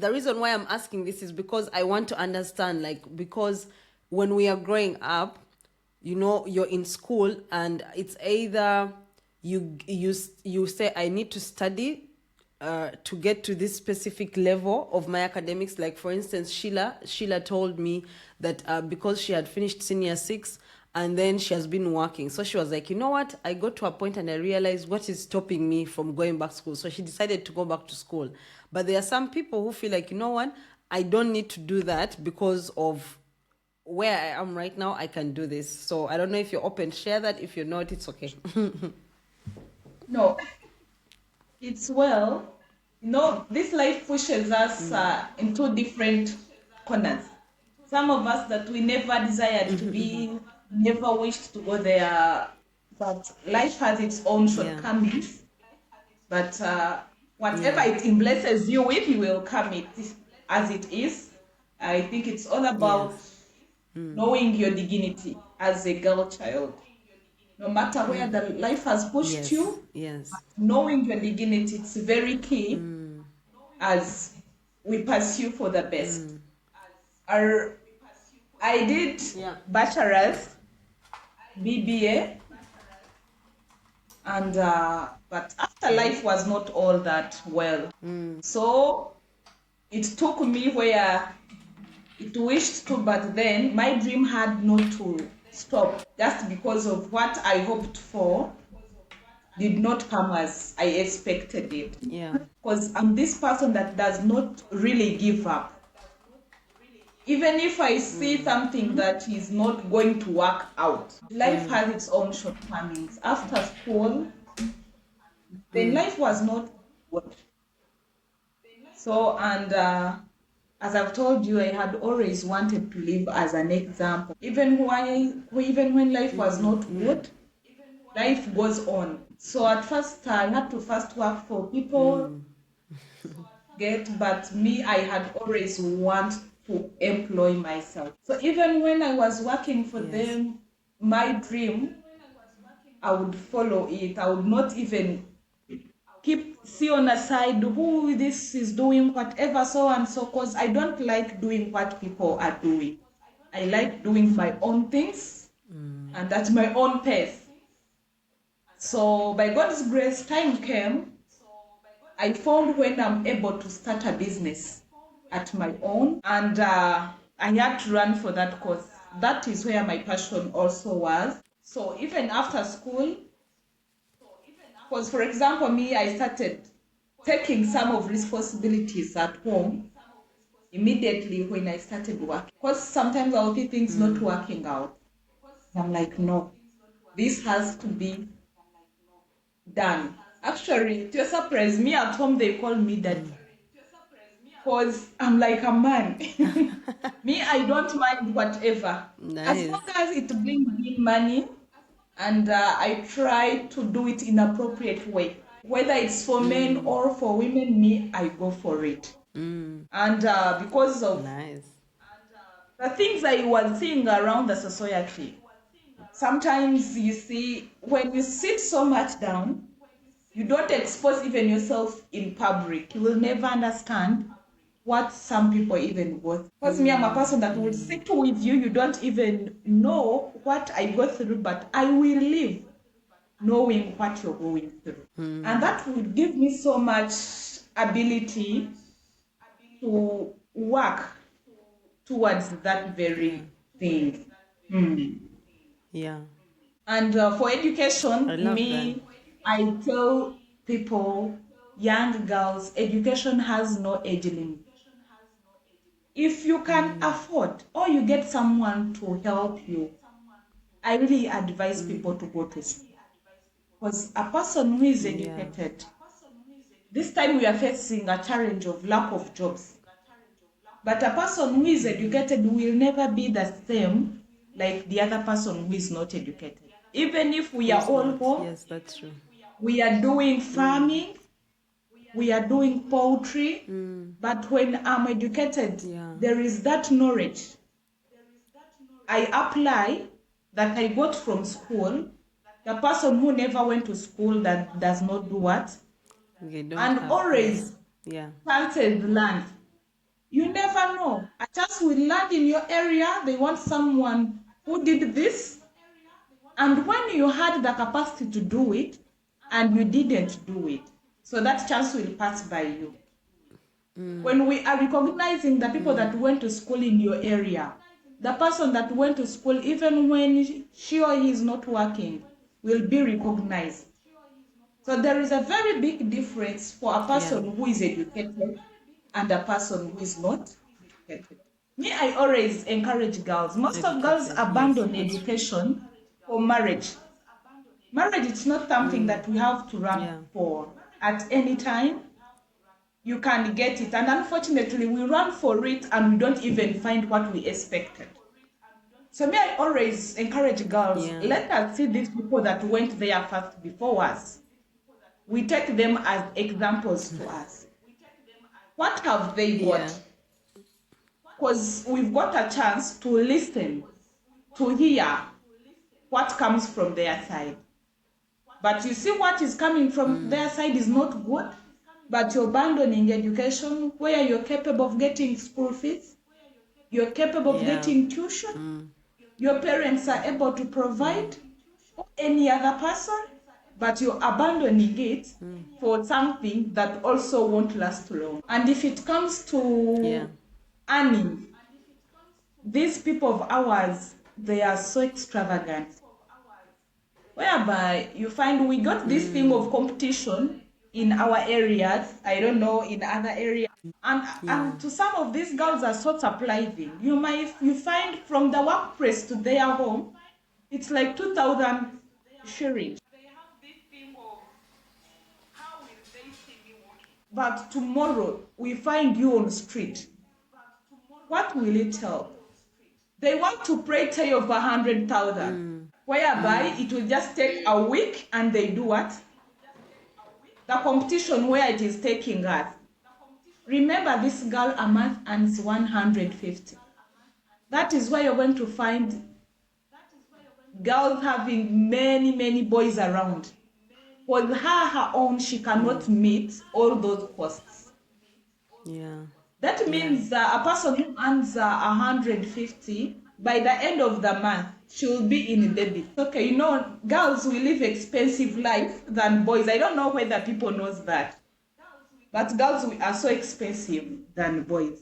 reason why I'm asking this is because I want to understand, like, because when we are growing up, you know, you're in school and it's either you say, I need to study to get to this specific level of my academics. Like, for instance, Sheila told me that because she had finished senior 6 and then she has been working, so she was like, you know what, I got to a point and I realized what is stopping me from going back to school. So she decided to go back to school. But there are some people who feel like, you know what, I don't need to do that because of where I am right now. I can do this. So I don't know if you're open, share that. If you're not, it's okay. no, it's well. You know, this life pushes us in two different corners. Some of us that we never desired to be, never wished to go there, but life has its own shortcomings. But whatever it blesses you with, you will come it as it is. I think it's all about knowing your dignity as a girl child. No matter where the life has pushed you, knowing your dignity, it's very key as we pursue for the best. I did bachelor's, BBA, and but after life was not all that well. So it took me where it wished to, but then my dream had not to stop just because of what I hoped for did not come as I expected it. Yeah. Because I'm this person that does not really give up. Even if I see something that is not going to work out, life has its own shortcomings. After school, then life was not good. So, and as I've told you, I had always wanted to live as an example. Even when life was not good, life goes on. So at first, I had to first work for people, but me, I had always wanted to employ myself. So even when I was working for them, my dream, I would follow it. I would not even see on the side who this is doing, whatever, so and so, because I don't like doing what people are doing. I like doing my own things and at my own pace. So by God's grace, time came. I found when I'm able to start a business at my own, and I had to run for that course. That is where my passion also was. So even after school, because for example, me, I started taking some of responsibilities at home immediately when I started working. Because sometimes I'll see things not working out. I'm like, no, this has to be done. Actually, to your surprise, me at home, they call me daddy. because I'm like a man. Me, I don't mind whatever. As Nice. long as it brings in money, and I try to do it in appropriate way. Whether it's for men or for women, me, I go for it. And because of Nice. the things I was seeing around the society, sometimes you see when you sit so much down, you don't expose even yourself in public. You will never understand what some people even go through. Because me, I'm a person that will sit with you. You don't even know what I go through, but I will live knowing what you're going through. And that would give me so much ability to work towards that very thing. Yeah. And for education, I love that. I tell people, young girls, education has no age limit. If you can afford or you get someone to help you, I really advise people to go to school. Because a person who is educated, this time we are facing a challenge of lack of jobs. But a person who is educated will never be the same like the other person who is not educated. Even if we are all home, Yes, that's true. we are doing farming, we are doing poultry, but when I'm educated, there is that knowledge I apply that I got from school. The person who never went to school that does not do what? They don't And have, always yeah. chances land. You never know. A chance will land in your area. They want someone who did this. And when you had the capacity to do it and you didn't do it, so that chance will pass by you. When we are recognizing the people that went to school in your area, the person that went to school, even when she or he is not working, will be recognized. So there is a very big difference for a person who is educated and a person who is not educated. Me, I always encourage girls. Most of girls abandon education for marriage. Marriage is not something that we have to run for at any time. You can get it. And unfortunately, we run for it and we don't even find what we expected. So me, I always encourage girls, let us see these people that went there first before us. We take them as examples to us. What have they got? Because we've got a chance to listen, to hear what comes from their side. But you see what is coming from their side is not good, but you're abandoning education where you're capable of getting school fees, you're capable of getting tuition, your parents are able to provide, or any other person, but you're abandoning it for something that also won't last long. And if it comes to earning, these people of ours, they are so extravagant. Whereby you find we got this thing of competition in our areas, I don't know, in other areas. And to some of these girls are so surprising. You find from the workplace to their home, it's like 2,000 shillings. But tomorrow we find you on the street. What will it help? They want to pray tale of 100,000, whereby it will just take a week and they do what? The competition where it is taking us. Remember, this girl a month earns 150. That is why you're going to find girls having many boys around. For her own, she cannot meet all those costs. That means a person who earns 150, by the end of the month, she will be in debit. Okay, you know, girls will live expensive life than boys. I don't know whether people knows that. But girls are so expensive than boys.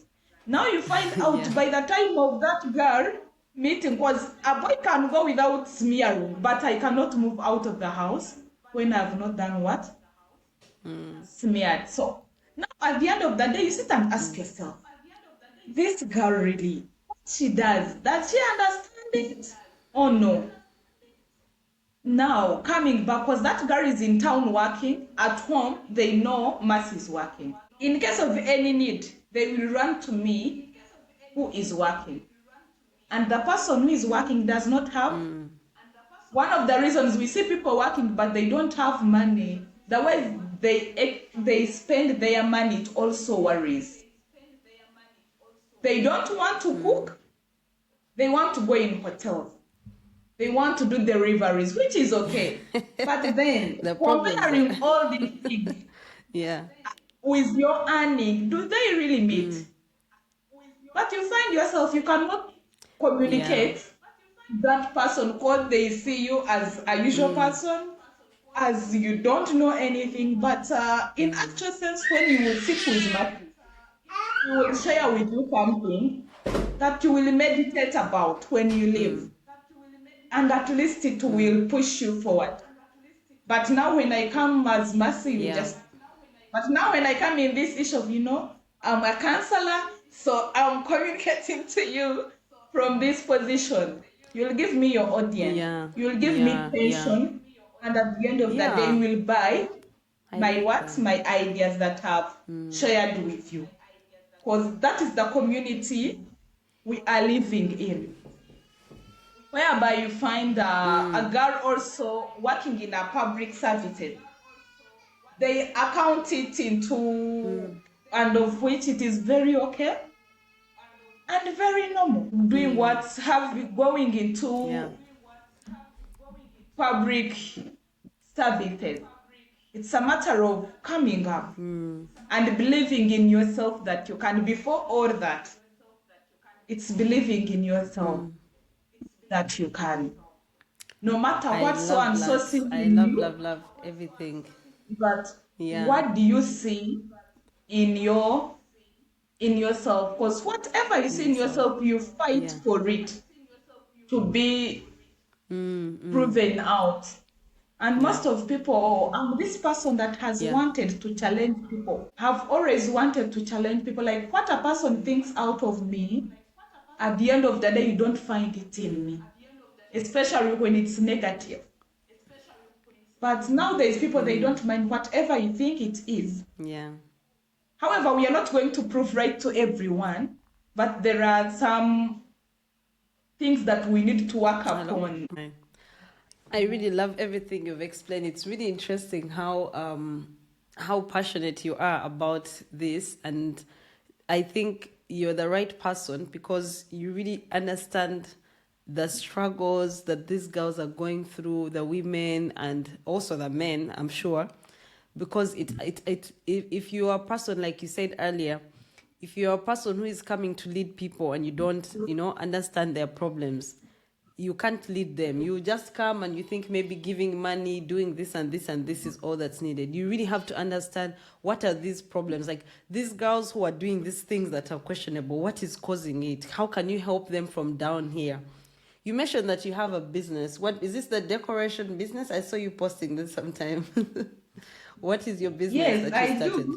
Now you find out by the time of that girl meeting, because a boy can go without smearing, but I cannot move out of the house when I've not done what? Smeared. So now at the end of the day, you sit and ask yourself, this girl really, what she does she understand it? Oh no. Now, coming back, because that girl is in town working, at home, they know Mercy is working. In case of any need, they will run to me who is working. And the person who is working does not have. One of the reasons we see people working but they don't have money, the way they spend their money, it also worries. They don't want to cook. They want to go in hotels. They want to do deliveries, which is okay. But then, comparing all these things with your earning, do they really meet? But you find yourself, you cannot communicate that person because they see you as a usual person, as you don't know anything. But in actual sense, when you will sit with Matthew, he will share with you something that you will meditate about when you leave. And at least it will push you forward. But now when I come as Mercy, but now when I come in this issue of, I'm a counselor, so I'm communicating to you from this position. You'll give me your audience. You'll give me attention. And at the end of the day, you will buy my works, my ideas that I've shared with you. Because that is the community we are living in. Whereby you find a girl also working in a public services. They account it into, and of which it is very okay and very normal. Doing what's going into public services. It's a matter of coming up and believing in yourself that you can. Before all that, it's believing in yourself that you can. No matter what so and so seems I love everything. But what do you see in yourself? Because whatever you see in yourself, you fight for it to be proven out. And most of people, I'm this person that has wanted to challenge people. Have always wanted to challenge people. Like what a person thinks out of me, at the end of the day, you don't find it in me. Especially when it's negative. But now there's people, they don't mind whatever you think it is. However, we are not going to prove right to everyone, but there are some things that we need to work upon. I really love everything you've explained. It's really interesting how passionate you are about this, and I think you're the right person because you really understand the struggles that these girls are going through, the women and also the men, I'm sure. Because if you are a person, like you said earlier, if you're a person who is coming to lead people and you don't, understand their problems, you can't lead them. You just come and you think maybe giving money, doing this and this and this is all that's needed. You really have to understand what are these problems. Like these girls who are doing these things that are questionable, what is causing it? How can you help them from down here? You mentioned that you have a business. What is this, the decoration business? I saw you posting this sometime. What is your business that you started?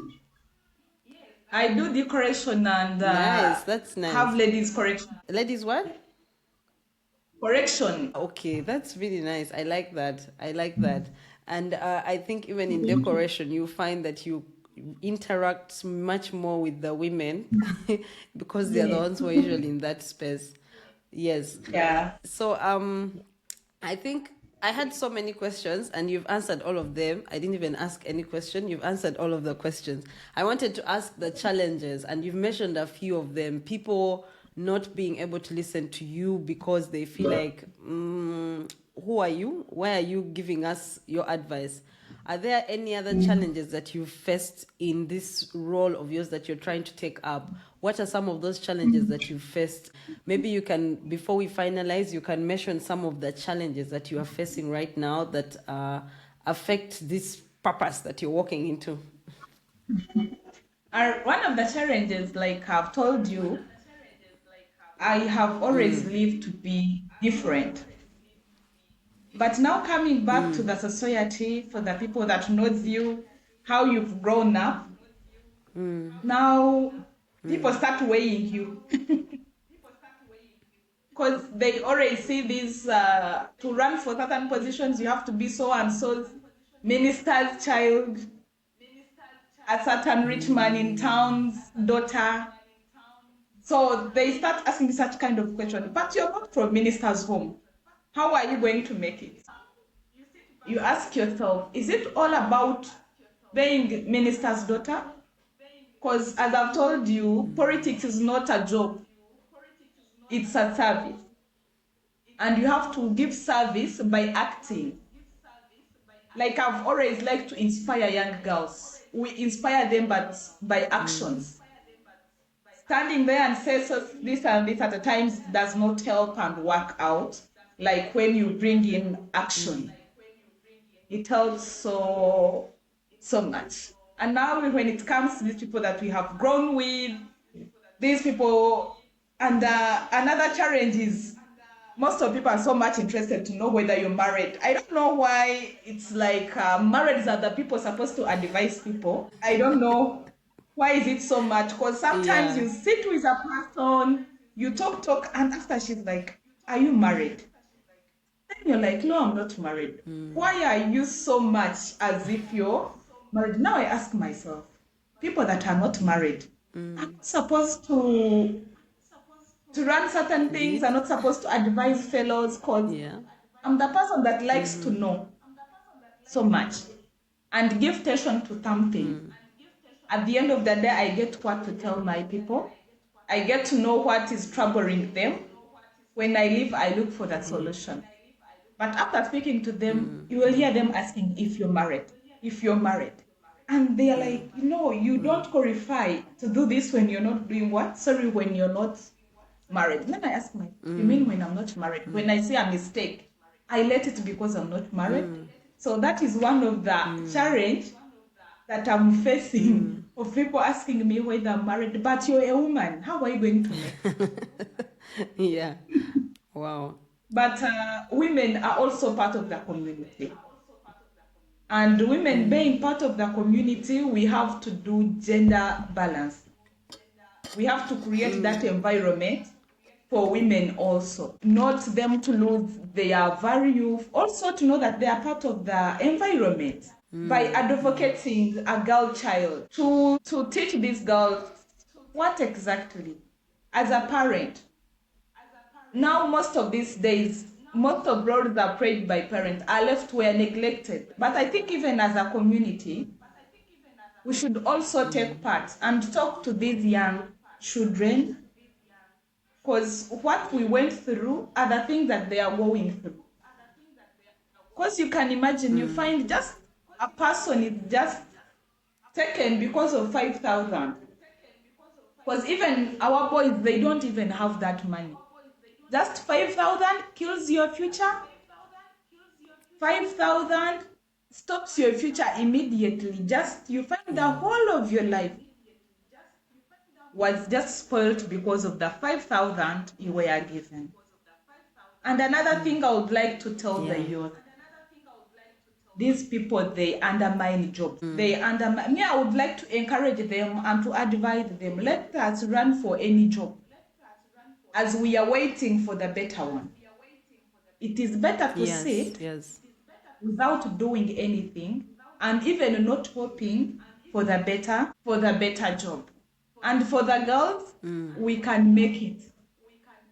I do decoration and nice, that's nice. Have ladies correction. Ladies what? Correction. Okay, that's really nice. I like that. And I think even in decoration, you find that you interact much more with the women because they're the ones who are usually in that space. Yes. Yeah. So I think I had so many questions and you've answered all of them. I didn't even ask any question. You've answered all of the questions. I wanted to ask the challenges and you've mentioned a few of them. People not being able to listen to you because they feel like, who are you? Why are you giving us your advice? Are there any other challenges that you've faced in this role of yours that you're trying to take up? What are some of those challenges that you've faced? Maybe you can, before we finalize, you can mention some of the challenges that you are facing right now that affect this purpose that you're walking into. One of the challenges, like I've told you, I have always lived to be different. But now coming back to the society, for the people that knows you, how you've grown up, now people start weighing you. Because they already see this, to run for certain positions, you have to be so and so minister's child. a certain rich man in town's daughter. So they start asking such kind of question. But you're not from minister's home. How are you going to make it? You ask yourself, is it all about being minister's daughter? Because as I've told you, politics is not a job. It's a service. And you have to give service by acting. Like I've always liked to inspire young girls. We inspire them, but by actions. Standing there and say so this and this at times does not help and work out. Like when you bring in action, it helps so much. And now when it comes to these people that we have grown with, these people, and another challenge is most of people are so much interested to know whether you're married. I don't know why it's like marrieds are the people supposed to advise people. I don't know why is it so much, because sometimes you sit with a person, you talk, and after she's like, are you married? Then you're like, no, I'm not married. Why are you so much as if you're married? Now I ask myself, people that are not married are not supposed to run certain things, are not supposed to advise fellows, because I'm the person that likes to know so much and give attention to something. At the end of the day, I get what to tell my people. I get to know what is troubling them. When I leave, I look for that solution. But after speaking to them, you will hear them asking if you're married. And they are like, no, you don't qualify to do this when you're not doing what? Sorry, when you're not married. Then I ask myself, you mean when I'm not married? When I say a mistake, I let it because I'm not married. So that is one of the challenge that I'm facing of people asking me whether I'm married. But you're a woman. How are you going to make? Wow. But women are also part of the community. And women being part of the community, we have to do gender balance. We have to create that environment for women also. Not them to lose their value, also to know that they are part of the environment. By advocating a girl child to teach these girls what exactly, as a parent. Now most of these days, most of roles are played by parents are left where neglected. But I think even as a community, we should also take part and talk to these young children, because what we went through are the things that they are going through. Because you can imagine, you find just a person is just taken because of 5,000. Because even our boys, they don't even have that money. Just 5,000 kills your future. 5,000 stops your future immediately. Just you find the whole of your life was just spoiled because of the 5,000 you were given. And another thing I would like to tell the youth, these people, they undermine jobs. They undermine. Me, I would like to encourage them and to advise them. Let us run for any job, as we are waiting for the better one. It is better to sit without doing anything, and even not hoping for the better job. And for the girls, we can make it.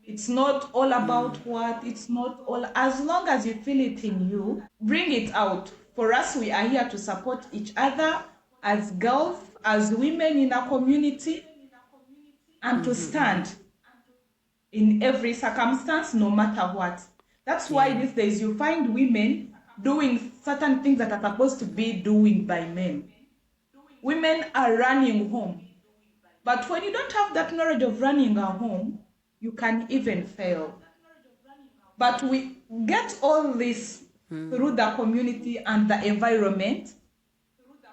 It's not all about what, it's not all, as long as you feel it in you, bring it out. For us, we are here to support each other as girls, as women in a community, and to stand in every circumstance, no matter what. That's why these days you find women doing certain things that are supposed to be doing by men. Women are running home. But when you don't have that knowledge of running a home, you can even fail. But we get all this through the community and the environment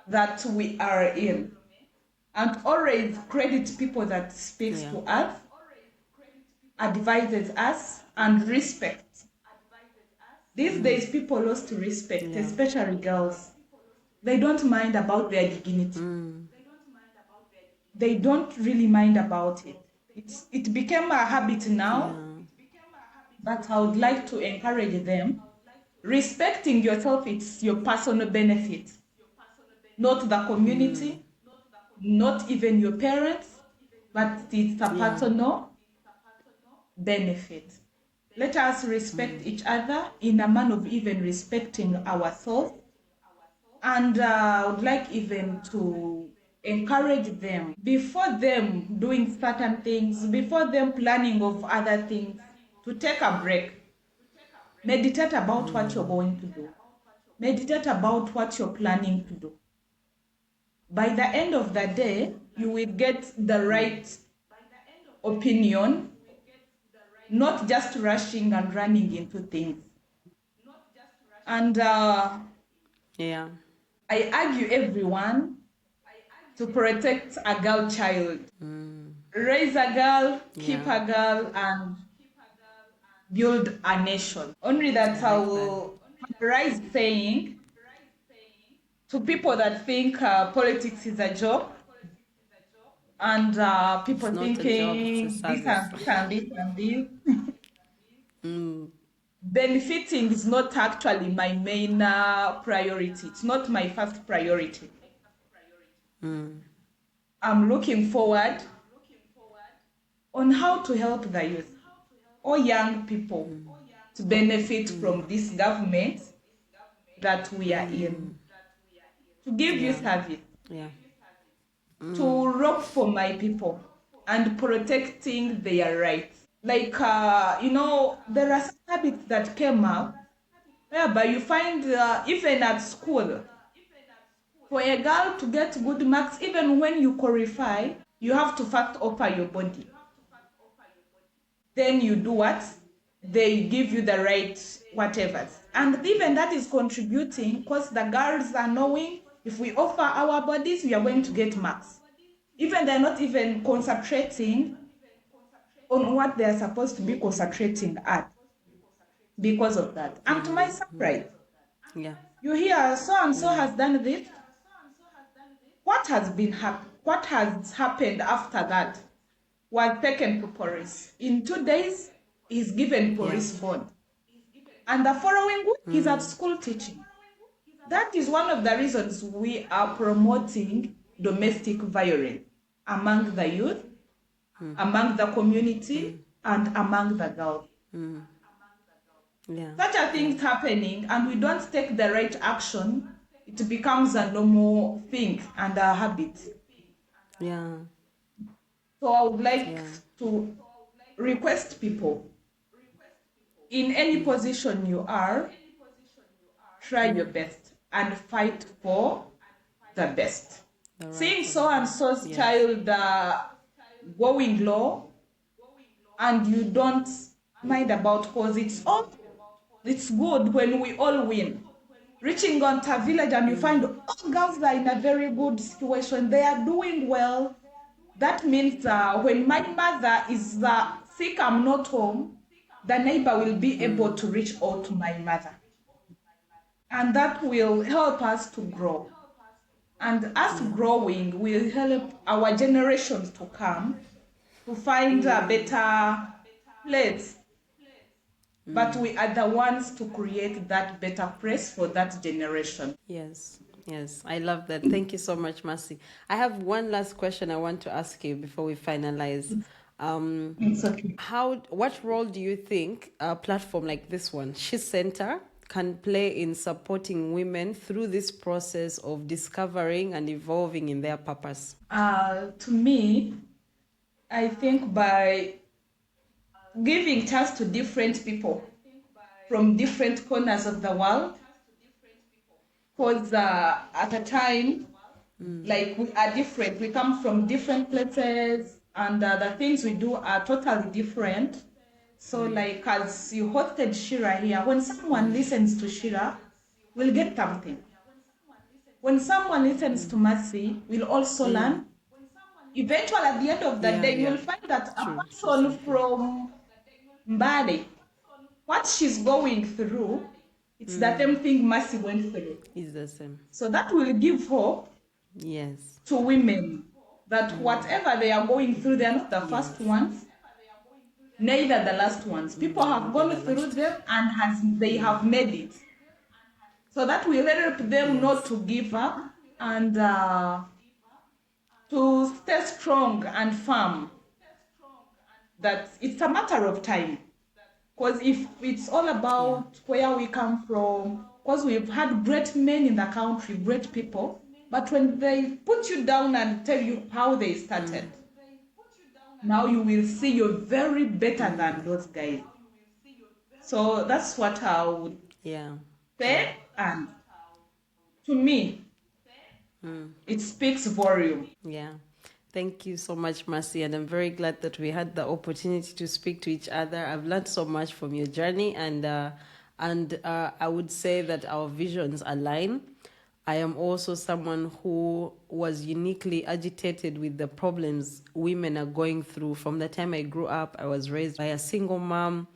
that we are in. And always credit people that speaks to us, advises us, and respect. These days people lost respect, especially girls. They don't mind about their dignity. They don't really mind about it. It became a habit now, but I would like to encourage them. Respecting yourself, it's your personal benefit, not the community, not even your parents, but it's a personal benefit. Let us respect each other in a manner of even respecting ourselves. And I would like even to encourage them before them doing certain things, before them planning of other things, to take a break. Meditate about what you're going to do. Meditate about what you're planning to do. By the end of the day, you will get the right opinion, not just rushing and running into things. And I argue everyone to protect a girl child. Raise a girl, keep a girl, and build a nation. Only that I will rise saying to people that think politics is a job, and people thinking this and this and this. Benefiting is not actually my main priority. It's not my first priority. I'm looking forward on how to help the youth or young people to benefit from this government that we are in. To give you service. To rock for my people and protecting their rights. Like, there are some habits that came up whereby you find even at school, for a girl to get good marks, even when you qualify, you have to first offer your body. Then you do what? They give you the right whatever. And even that is contributing because the girls are knowing if we offer our bodies, we are going to get marks. Even they're not even concentrating on what they're supposed to be concentrating at because of that. And to my surprise, you hear so-and-so has done this. What has happened after that was taken to police. In 2 days, he's given police bond. And the following week, he's at school teaching. That is one of the reasons we are promoting domestic violence among the youth, among the community, and among the girls. Such a thing happening, and we don't take the right action, it becomes a normal thing and a habit. So I would like to request people, in any position you are, try your best and fight for the best. Seeing so-and-so's child going low, and you don't mind about cause, it's good when we all win. Reaching on to a village and you find all girls are in a very good situation, they are doing well. That means when my mother is sick, I'm not home, the neighbor will be able to reach out to my mother. And that will help us to grow. And us growing will help our generations to come to find a better place. But we are the ones to create that better place for that generation. Yes, I love that. Thank you so much, Mercy. I have one last question I want to ask you before we finalize. It's okay. What role do you think a platform like this one, SheCentre, can play in supporting women through this process of discovering and evolving in their purpose? To me, I think by giving chance to different people from different corners of the world, because at a time, like we are different, we come from different places, and the things we do are totally different. So like as you hosted Shira here, when someone listens to Shira, we'll get something. When someone listens to Mercy, we'll also learn. Eventually, at the end of the day, you'll find that a person from Mbarara, what she's going through, it's the same thing Mercy went through. It's the same. So that will give hope to women that whatever they are going through, they are not the first ones, neither the last ones. People have gone through them and they have made it. So that will help them not to give up and to stay strong and firm, that it's a matter of time. Because if it's all Yeah. about where we come from, because we've had great men in the country, great people, but when they put you down and tell you how they started, now you will see you're very better than those guys. So that's what I would Yeah. Yeah. say, and to me, it speaks volume. Yeah. Thank you so much, Mercy. And I'm very glad that we had the opportunity to speak to each other. I've learned so much from your journey, and I would say that our visions align. I am also someone who was uniquely agitated with the problems women are going through. From the time I grew up, I was raised by a single mom.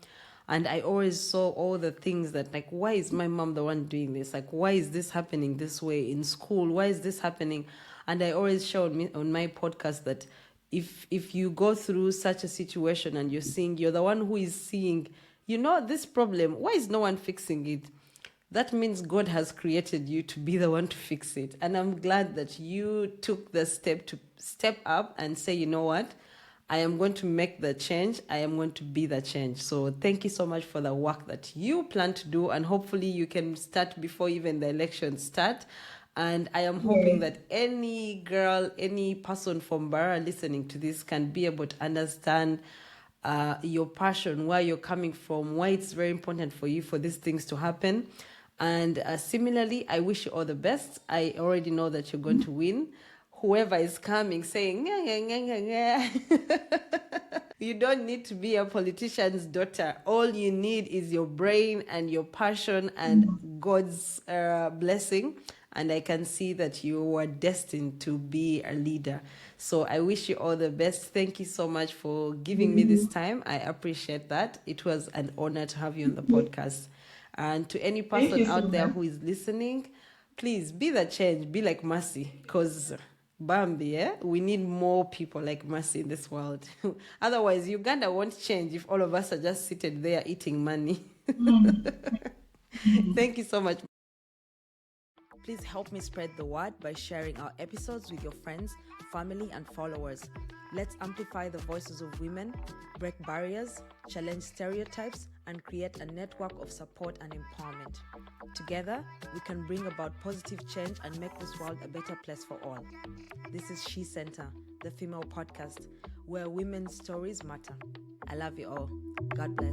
And I always saw all the things that, like, why is my mom the one doing this? Like, why is this happening this way in school? Why is this happening? And I always showed me on my podcast that if you go through such a situation and you're the one who is seeing, this problem, why is no one fixing it? That means God has created you to be the one to fix it. And I'm glad that you took the step to step up and say, you know what? I am going to make the change. I am going to be the change. So thank you so much for the work that you plan to do. And hopefully you can start before even the elections start. And I am hoping Yeah. that any girl, any person from Mbarara listening to this can be able to understand your passion, where you're coming from, why it's very important for you for these things to happen. And similarly, I wish you all the best. I already know that you're going to win. Whoever is coming saying, "Nya, nya, nya, nya, nya." You don't need to be a politician's daughter. All you need is your brain and your passion and God's blessing. And I can see that you were destined to be a leader. So I wish you all the best. Thank you so much for giving me this time. I appreciate that. It was an honor to have you on the podcast. And to any Thank you person so out there much. who is listening, please be the change, be like Mercy, because Bambi, we need more people like Mercy in this world. Otherwise, Uganda won't change if all of us are just seated there eating money. Thank you so much. Please help me spread the word by sharing our episodes with your friends, family, and followers. Let's amplify the voices of women, break barriers, challenge stereotypes, and create a network of support and empowerment. Together, we can bring about positive change and make this world a better place for all. This is SheCentre, the Female Podcast, where women's stories matter. I love you all. God bless.